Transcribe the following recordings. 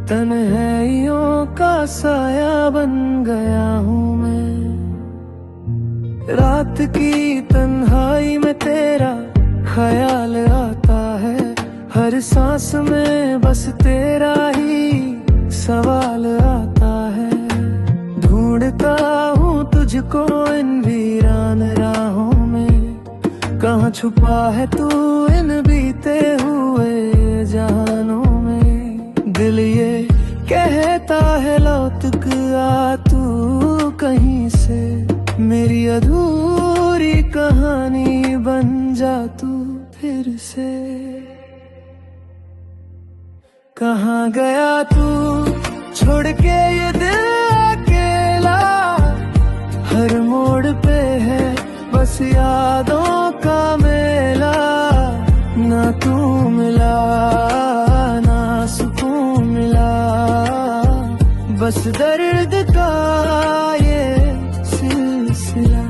तन्हाइयों का साया बन गया हूँ मैं। रात की तन्हाई में तेरा ख्याल आता है, हर सांस में बस तेरा ही सवाल आता है। ढूंढता हूँ तुझको इन वीरान राहों में, कहाँ छुपा है तू इन बीते हुए जहानों में। दिल ये कहता है लौट आ तू कहीं से, मेरी अधूरी कहानी बन जा तू फिर से। कहाँ गया तू छोड़ के ये दिल अकेला, हर मोड़ पे है बस यादों का मेला। ना तू मिला ना सुकून मिला, बस दर्द का ये सिलसिला।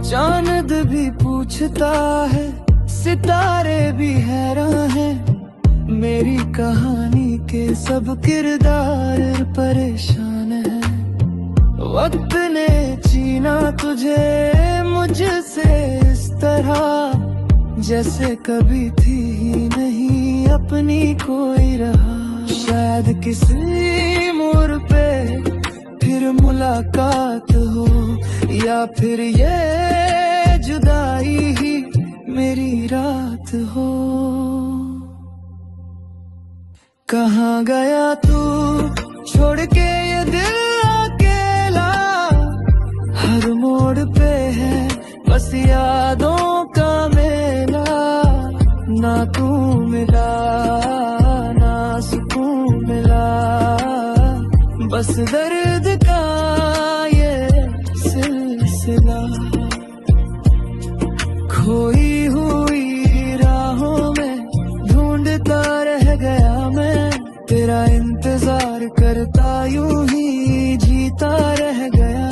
चांद भी पूछता है, सितारे भी हैरान हैं, मेरी कहानी के सब किरदार परेशान हैं। वक्त ने छीना तुझे मुझसे इस तरह, जैसे कभी थी ही नहीं अपनी कोई रहा। शायद किसी मोड़ पे फिर मुलाकात हो, या फिर ये जुदाई ही मेरी रात हो। कहाँ गया तू छोड़ के ये दिल अकेला, हर मोड़ पे है बस यादों का मेला। ना तू मिला ना सुकून मिला, बस दर्द का ये सिलसिला। खोई हुई राहों में ढूंढता रह गया मैं, तेरा इंतजार करता यूं ही जीता रह गया।